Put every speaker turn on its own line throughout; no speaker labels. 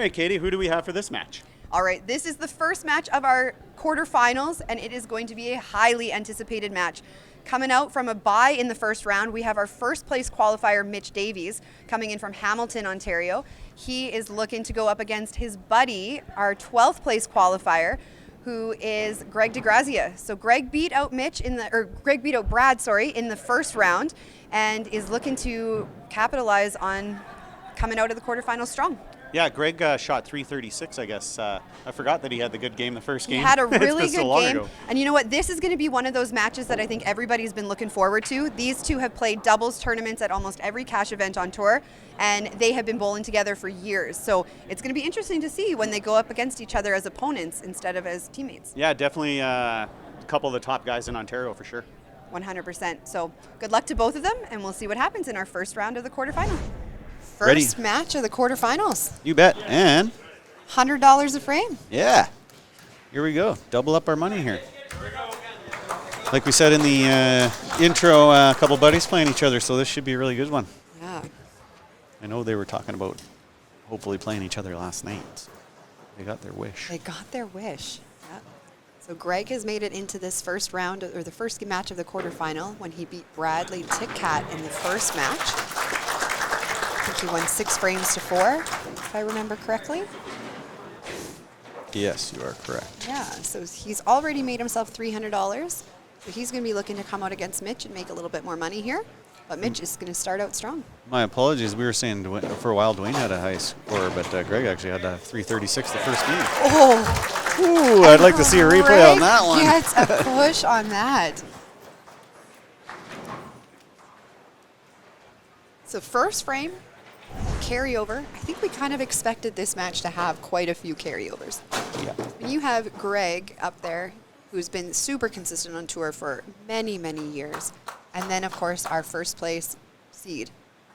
right, Katie, who do we have for this match?
All right, this is the first match of our quarterfinals, and it is going to be a highly anticipated match. Coming out from a bye in the first round, we have our first place qualifier, Mitch Davies, coming in from Hamilton, Ontario. He is looking to go up against his buddy, our 12th place qualifier, who is Greg DeGrazia. So Greg beat out Brad, in the first round, and is looking to capitalize on coming out of the quarterfinals strong.
Yeah, Greg shot 336, I guess. I forgot that he had the good game the first game.
He had a really good game.
Ago.
And you know what? This is going to be one of those matches that I think everybody's been looking forward to. These two have played doubles tournaments at almost every cash event on tour, and they have been bowling together for years. So it's going to be interesting to see when they go up against each other as opponents instead of as teammates.
Yeah, definitely a couple of the top guys in Ontario for sure.
100%. So good luck to both of them, and we'll see what happens in our first round of the quarterfinal.
Ready.
First match of the quarterfinals.
You bet. And
$100 a frame.
yeah, here we go. Double up our money here. Like we said in the intro, a couple buddies playing each other, so this should be a really good one.
Yeah.
I know they were talking about hopefully playing each other last night. They got their wish.
They got their wish. Yep. So Greg has made it into this first round, or the first match of the quarterfinal, when he beat Bradley Tickcat in the first match. I think he won 6 frames to 4, if I remember correctly.
Yes, you are correct.
Yeah, so he's already made himself $300. So he's going to be looking to come out against Mitch and make a little bit more money here. But Mitch is going to start out strong.
My apologies. We were saying for a while Dwayne had a high score, but Greg actually had a 336 the first game.
Oh!
Ooh, I'd like to see a replay on that one.
Gets a push on that. So first frame, carryover. I think we kind of expected this match to have quite a few carryovers.
Yeah.
When you have Greg up there, who's been super consistent on tour for many, many years, and then, of course, our first place seed.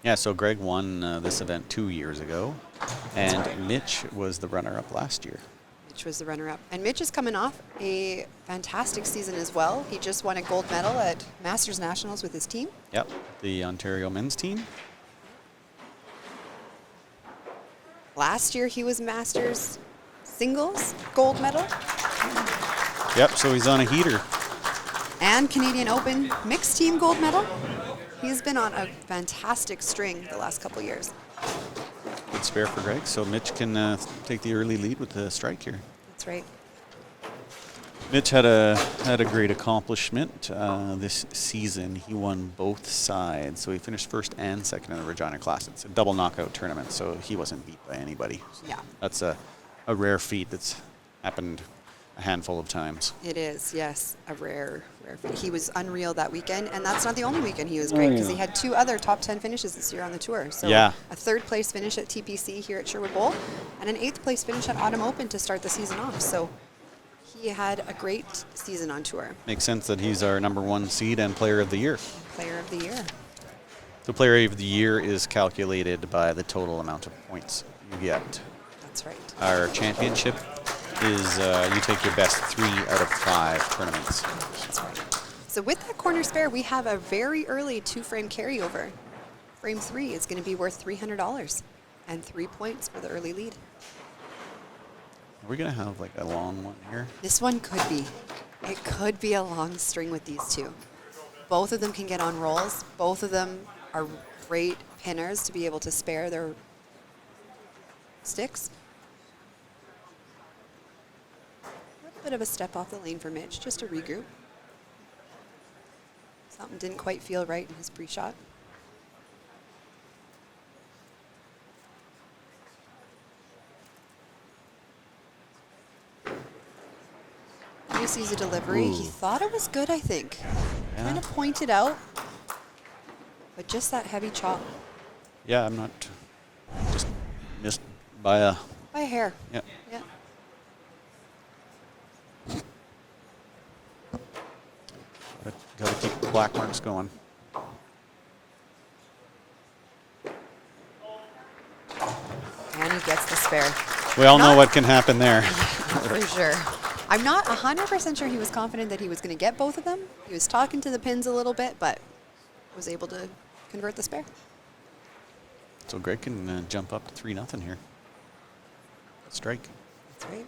Yeah, so Greg won this event 2 years ago, and Mitch was the runner-up last year.
Mitch was the runner-up. And Mitch is coming off a fantastic season as well. He just won a gold medal at Masters Nationals with his team.
Yep, the Ontario men's team.
Last year, he was Masters singles gold medal.
Yep, so he's on a heater.
And Canadian Open mixed team gold medal. He's been on a fantastic string the last couple years.
Good spare for Greg, so Mitch can take the early lead with the strike here.
That's right.
Mitch had a great accomplishment this season. He won both sides, so he finished first and second in the Regina class. It's a double knockout tournament, so he wasn't beat by anybody.
Yeah.
That's a rare feat that's happened a handful of times.
It is, yes, a rare feat. He was unreal that weekend, and that's not the only weekend he was great, because he had 2 other top 10 finishes this year on the tour. So
yeah.
A 3rd place finish at TPC here at Sherwood Bowl, and an 8th place finish at Autumn Open to start the season off. So he had a great season on tour.
Makes sense that he's our #1 seed and player of the year.
Player of the year.
The player of the year is calculated by the total amount of points you get.
That's right.
Our championship is you take your best 3 out of 5 tournaments.
That's right. So with that corner spare, we have a very early 2-frame carryover. Frame 3 is going to be worth $300 and 3 points for the early lead.
Are we going to have like a long one here?
This one could be. It could be a long string with these two. Both of them can get on rolls. Both of them are great pinners to be able to spare their sticks. A little bit of a step off the lane for Mitch, just to regroup. Something didn't quite feel right in his pre-shot. He sees a delivery.
Ooh.
He thought it was good, I think.
Yeah.
Kind of pointed out, but just that heavy chop.
Yeah, I'm not just missed by a.
By a hair.
Yeah.
Yeah.
Gotta keep the black marks going.
And he gets the spare.
We all know what can happen there.
For sure. I'm not 100% sure he was confident that he was going to get both of them. He was talking to the pins a little bit, but was able to convert the spare.
So Greg can jump up to 3-0 here. strike.
That's right.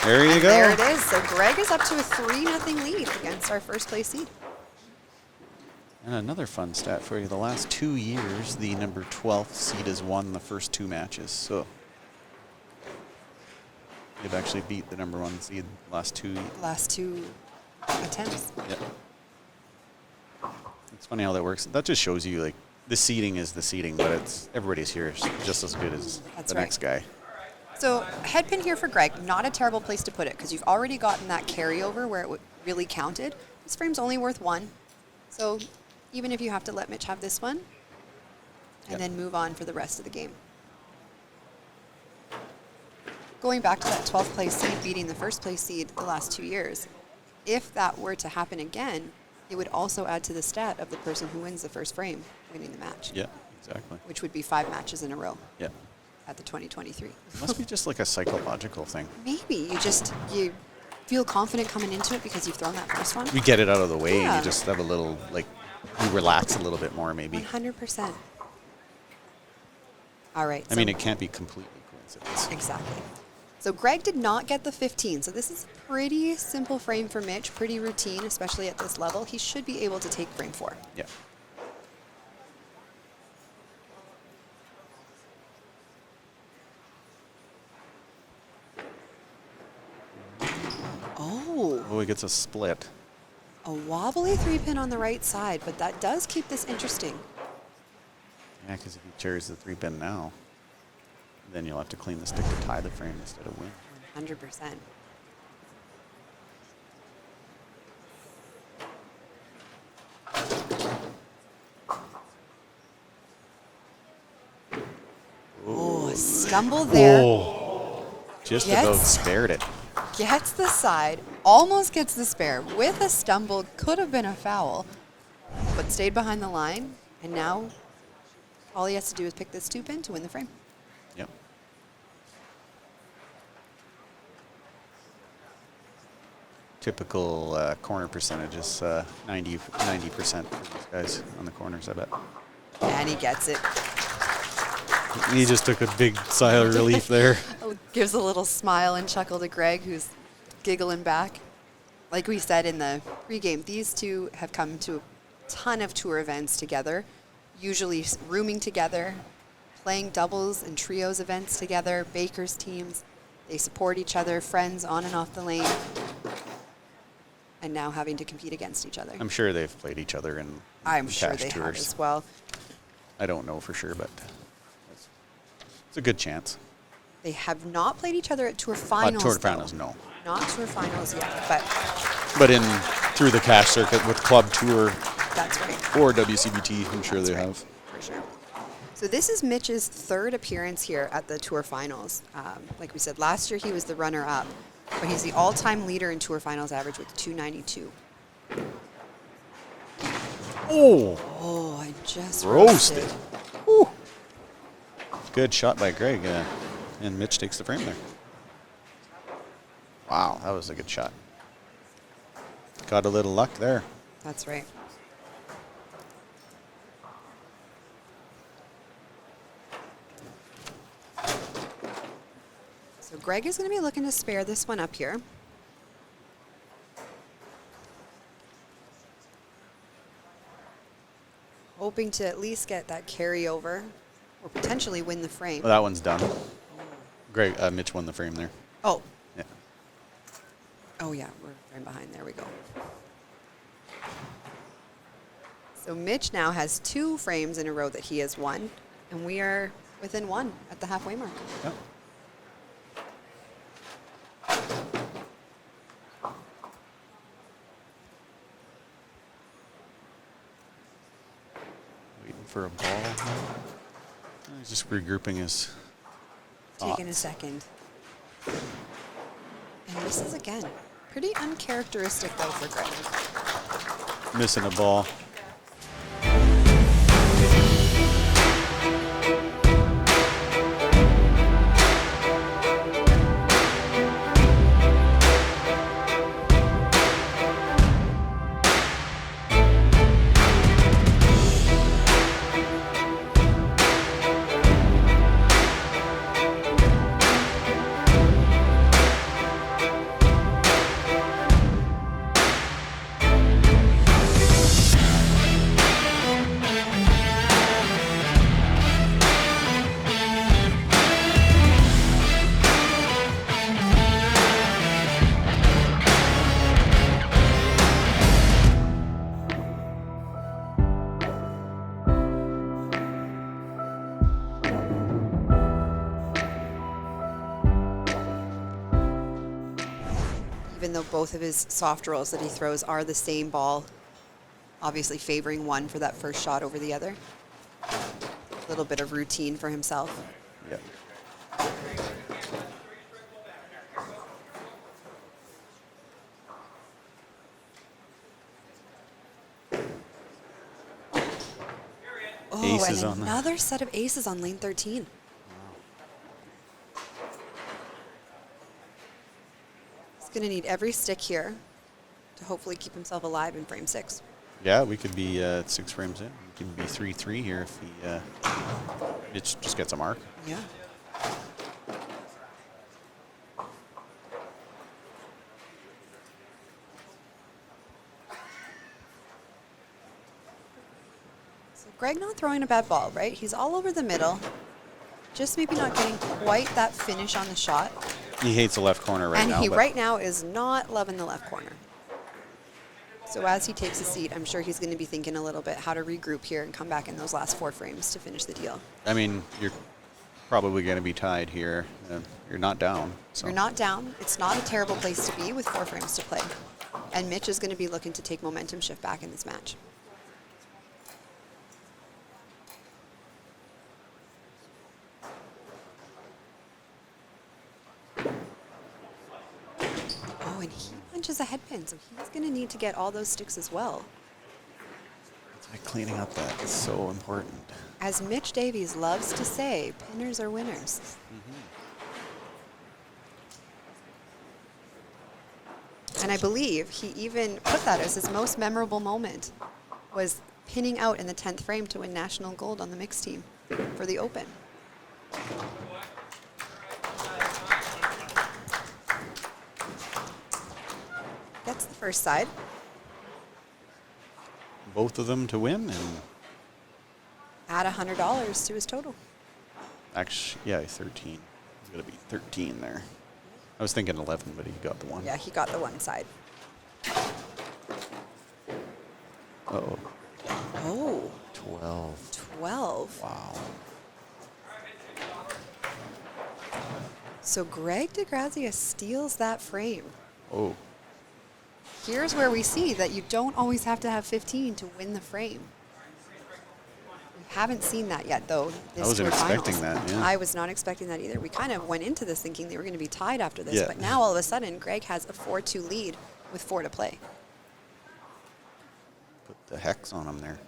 There you go.
There it is. So Greg is up to a 3-0 lead against our first place seed.
And another fun stat for you. The last 2 years, the number 12th seed has won the first 2 matches. So they've actually beat the number 1 seed the last 2.
Last 2 attempts.
Yep. It's funny how that works. That just shows you, like, the seeding is the seeding, but it's everybody's here is just as good as
That's
the
right.
next guy.
So head pin here for Greg. Not a terrible place to put it because you've already gotten that carryover where it really counted. This frame's only worth 1. So even if you have to let Mitch have this one and
Yep.
then move on for the rest of the game. Going back to that 12th place seed beating the first place seed the last 2 years, if that were to happen again, it would also add to the stat of the person who wins the first frame winning the match.
Yeah, exactly.
Which would be 5 matches in a row
Yeah.
at the 2023.
It must be just like a psychological thing.
Maybe you feel confident coming into it because you've thrown that first one.
We get it out of the way and
Yeah.
you just have a little, like, you relax a little bit more maybe.
100%. All right.
I mean, it can't be completely coincidence.
Exactly. So Greg did not get the 15. So this is a pretty simple frame for Mitch, pretty routine, especially at this level. He should be able to take frame 4.
Yeah. Oh, he gets a split.
A wobbly 3-pin on the right side, but that does keep this interesting.
Yeah, because if he carries the 3-pin now, then you'll have to clean the stick to tie the frame instead of win.
100%. Oh, a stumble there.
Oh, just
Yes.
about spared it.
Gets the side, almost gets the spare. With a stumble, could have been a foul, but stayed behind the line. And now all he has to do is pick this 2-pin to win the frame.
Yep. Typical corner percentage is 90% for these guys on the corners, I bet.
And he gets it.
He just took a big sigh of relief there.
Gives a little smile and chuckle to Greg, who's giggling back. Like we said in the pregame, these two have come to a ton of tour events together, usually rooming together, playing doubles and trios events together, Baker's teams. They support each other, friends on and off the lane, and now having to compete against each other.
I'm sure they've played each other in
I'm sure
cash
they have
tours.
as well.
I don't know for sure, but it's a good chance.
They have not played each other at tour finals.
Tour
though.
finals, no.
Not tour finals yet, but
But through the cash circuit with Club Tour
that's right.
or WCBT, I'm sure
That's
they
right,
have.
for sure. So this is Mitch's 3rd appearance here at the Tour Finals. Like we said, last year he was the runner-up, but he's the all-time leader in Tour Finals average with 292.
Oh,
Oh, I just
roasted. Woo. Good shot by Greg, and Mitch takes the frame there. Wow, that was a good shot. Got a little luck there.
That's right. So Greg is going to be looking to spare this one up here. Hoping to at least get that carryover or potentially win the frame.
Well, that one's done. Greg, Mitch won the frame there.
Oh,
Yeah.
oh yeah, we're right behind. There we go. So Mitch now has 2 frames in a row that he has won, and we are within 1 at the halfway mark.
Yep. Waiting for a ball. He's just regrouping his
Taking a
thoughts.
second. And this is, again, pretty uncharacteristic, though, for Greg.
Missing a ball.
even though both of his soft rolls that he throws are the same ball, obviously favoring one for that first shot over the other. A little bit of routine for himself.
Yep.
Oh,
Aces
and
on
another set of aces on lane 13. He's going to need every stick here to hopefully keep himself alive in frame 6.
Yeah, we could be 6 frames in. We could be 3-3 here if he it just gets a mark.
Yeah. So Greg not throwing a bad ball, right? He's all over the middle. Just maybe not getting quite that finish on the shot.
He hates the left corner right now.
And he right now is not loving the left corner. So as he takes a seat, I'm sure he's going to be thinking a little bit how to regroup here and come back in those last 4 frames to finish the deal.
I mean, you're probably going to be tied here. You're not down. So.
You're not down. It's not a terrible place to be with 4 frames to play. And Mitch is going to be looking to take momentum shift back in this match. Oh, and he punches a head pin, so he's going to need to get all those sticks as well.
It's like cleaning up that is so important.
As Mitch Davies loves to say, pinners are winners. And I believe he even put that as his most memorable moment, was pinning out in the 10th frame to win national gold on the mixed team for the Open. Gets the first side.
Both of them to win, and
Add $100 to his total.
actually, yeah, 13. He's got to be 13 there. I was thinking 11, but he got the one.
Yeah, he got the one side.
Uh-oh.
Oh,
12.
12.
Wow.
So Greg DeGrazia steals that frame.
Oh.
Here's where we see that you don't always have to have 15 to win the frame. We haven't seen that yet, though.
I wasn't expecting that, yeah.
I was not expecting that either. We kind of went into this thinking they were going to be tied after this,
Yeah.
but now all of a sudden, Greg has a 4-2 lead with 4 to play.
Put the hex on him there.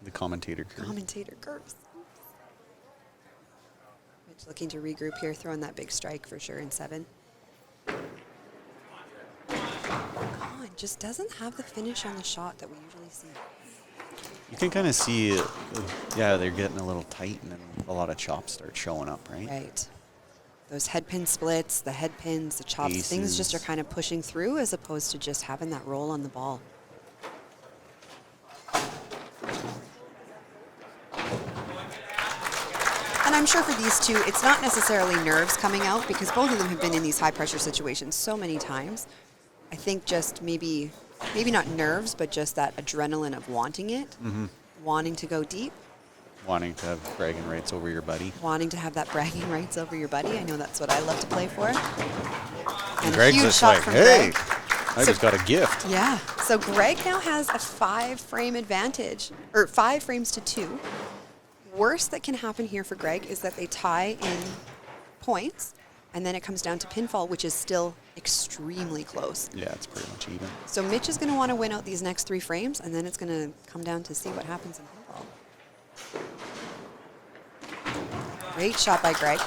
The commentator curve.
Commentator curves. Mitch looking to regroup here, throwing that big strike for sure in 7. Just doesn't have the finish on the shot that we usually see.
You can kind of see it. Yeah, they're getting a little tight, and then a lot of chops start showing up, right?
Right. Those head pin splits, the head pins, the chops,
Aces.
things just are kind of pushing through as opposed to just having that roll on the ball. And I'm sure for these two, it's not necessarily nerves coming out because both of them have been in these high pressure situations so many times. I think just maybe not nerves, but just that adrenaline of wanting it, wanting to go deep.
Wanting to have bragging rights over your buddy.
Wanting to have that bragging rights over your buddy. I know that's what I love to play for. And
Greg's
a huge
just
shot
like,
from
hey,
Greg.
I just got a gift.
Yeah. So Greg now has a 5-frame advantage, or 5 frames to 2. Worst that can happen here for Greg is that they tie in points, and then it comes down to pinfall, which is still extremely close.
Yeah, it's pretty much even.
So Mitch is going to want to win out these next 3 frames, and then it's going to come down to see what happens in pinfall. Great shot by Greg.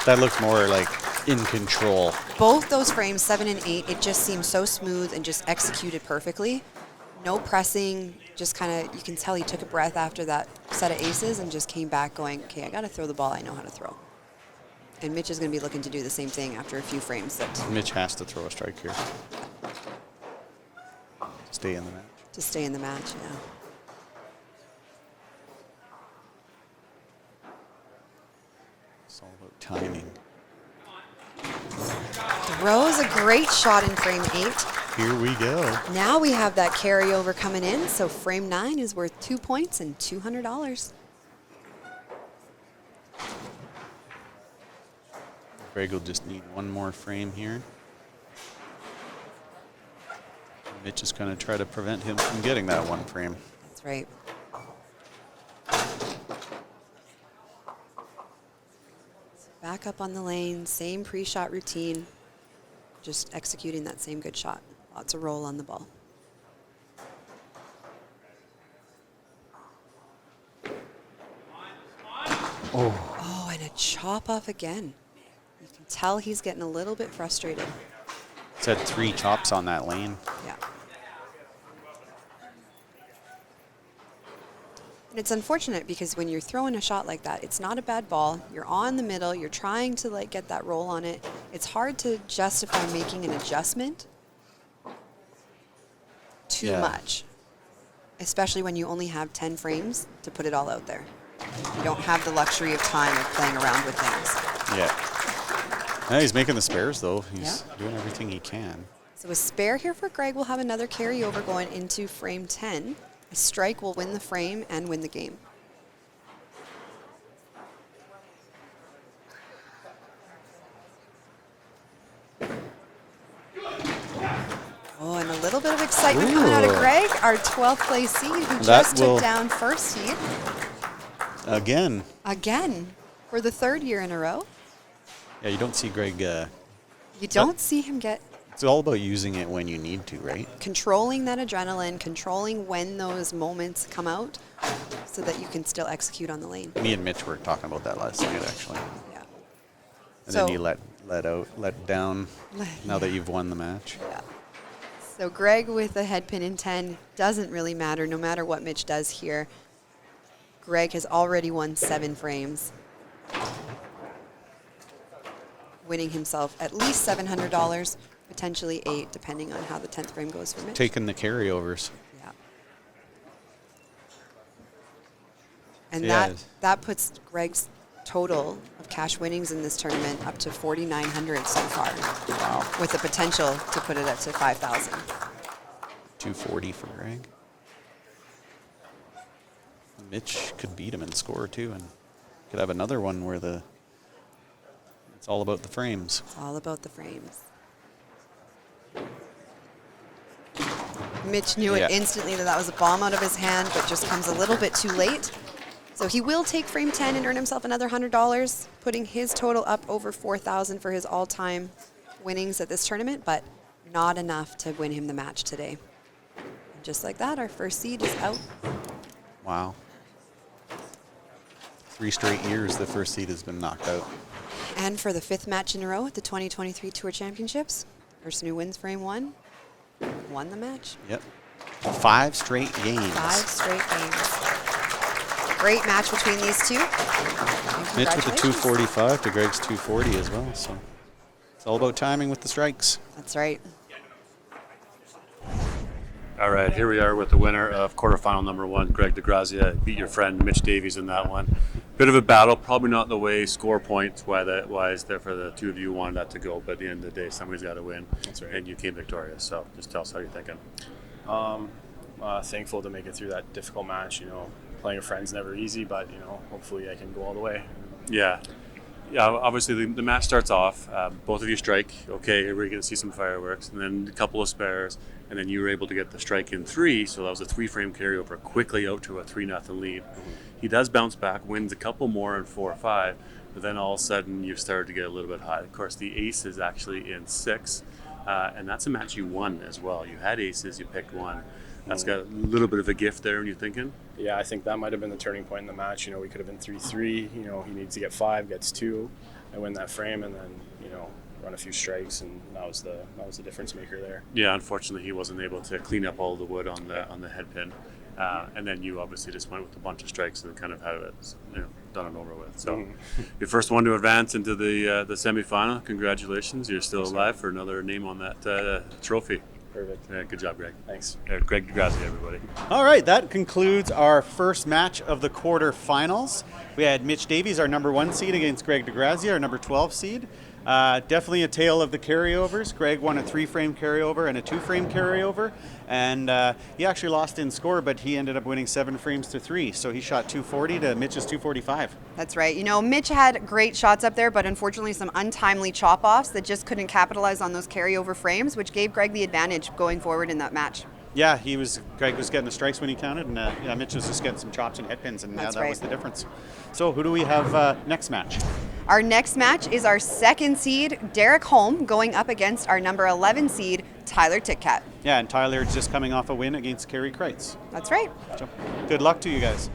That looked more like in control.
Both those frames, 7 and 8, it just seemed so smooth and just executed perfectly. No pressing, just kind of, you can tell he took a breath after that set of aces and just came back going, okay, I got to throw the ball I know how to throw. And Mitch is going to be looking to do the same thing after a few frames.
Mitch has to throw a strike here. Stay in the match.
To stay in the match, yeah.
It's all about timing.
Throws a great shot in frame 8.
Here we go.
Now we have that carryover coming in, so frame 9 is worth 2 points and $200.
Greg will just need one more frame here. Mitch is going to try to prevent him from getting that one frame.
That's right. So back up on the lane, same pre-shot routine, just executing that same good shot. Lots of roll on the ball. Oh, and a chop off again. You can tell he's getting a little bit frustrated.
He's had 3 chops on that lane.
Yeah. And it's unfortunate because when you're throwing a shot like that, it's not a bad ball. You're on the middle. You're trying to like get that roll on it. It's hard to justify making an adjustment too much, especially when you only have 10 frames to put it all out there. You don't have the luxury of time of playing around with things.
Yeah. Yeah, he's making the spares, though. He's doing everything he can.
So a spare here for Greg will have another carryover going into frame 10. A strike will win the frame and win the game. Oh, and a little bit of excitement coming out of Greg, our 12th place seed, who just took down first seed.
Again,
for the 3rd year in a row.
Yeah, you don't see Greg.
You don't see him get.
It's all about using it when you need to, right?
Controlling that adrenaline, controlling when those moments come out so that you can still execute on the lane.
Me and Mitch were talking about that last night, actually.
Yeah.
And then you let down now that you've won the match.
Yeah. So Greg with a head pin in 10 doesn't really matter, no matter what Mitch does here. Greg has already won 7 frames, winning himself at least $700, potentially 8, depending on how the 10th frame goes for Mitch.
Taking the carryovers.
Yeah. And that puts Greg's total of cash winnings in this tournament up to 4,900 so far.
Wow.
With the potential to put it up to 5,000.
240 for Greg. Mitch could beat him in score too, and could have another one where it's all about the frames.
It's all about the frames. Mitch knew it instantly that was a bomb out of his hand, but just comes a little bit too late. So he will take frame 10 and earn himself another $100, putting his total up over 4,000 for his all-time winnings at this tournament, but not enough to win him the match today. And just like that, our first seed is out.
Wow. 3 straight years the first seed has been knocked out.
And for the 5th match in a row at the 2023 Tour Championships, person who wins frame 1 won the match.
Yep. 5 straight games.
5 straight games. Great match between these two.
Mitch with the 245 to Greg's 240 as well. So it's all about timing with the strikes.
That's right.
All right, here we are with the winner of quarterfinal number 1, Greg DeGrazia. Beat your friend Mitch Davies in that one. Bit of a battle, probably not the way score points wise there for the two of you wanted that to go, but at the end of the day, somebody's got to win.
That's right.
And you came victorious. So just tell us how you're thinking.
Thankful to make it through that difficult match. Playing with friends never easy, but hopefully I can go all the way.
Yeah. Obviously the match starts off. Both of you strike. Okay, we're going to see some fireworks, and then a couple of spares, and then you were able to get the strike in 3. So that was a 3-frame carryover, quickly out to a 3-0 lead. Mm-hmm. He does bounce back, wins a couple more in 4 or 5, but then all of a sudden you've started to get a little bit hot. Of course, the ace is actually in 6, and that's a match you won as well. You had aces, you picked 1. That's got a little bit of a gift there when you're thinking.
Yeah, I think that might have been the turning point in the match. We could have been 3-3. He needs to get 5, gets 2, and win that frame, and then run a few strikes, and that was the difference maker there.
Yeah, unfortunately he wasn't able to clean up all the wood on the head pin, and then you obviously just went with a bunch of strikes and kind of had it done and over with. So your first one to advance into the semifinal. Congratulations, you're still alive for another name on that trophy.
Perfect.
Yeah, good job, Greg.
Thanks.
Greg DeGrazia, everybody.
All right, that concludes our first match of the quarterfinals. We had Mitch Davies, our number 1 seed, against Greg DeGrazia, our number 12 seed. Definitely a tale of the carryovers. Greg won a 3-frame carryover and a 2-frame carryover, and he actually lost in score, but he ended up winning 7 frames to 3. So he shot 240 to Mitch's 245.
That's right. You know, Mitch had great shots up there, but unfortunately some untimely chop-offs that just couldn't capitalize on those carryover frames, which gave Greg the advantage going forward in that match.
Yeah, Greg was getting the strikes when he counted, and Mitch was just getting some chops and head pins, and
That's
that
right.
was the difference. So who do we have next match?
Our next match is our 2nd seed, Derek Holm, going up against our number 11 seed, Tyler Titcat.
Yeah, and Tyler's just coming off a win against Kerry Kreitz.
That's right.
So good luck to you guys.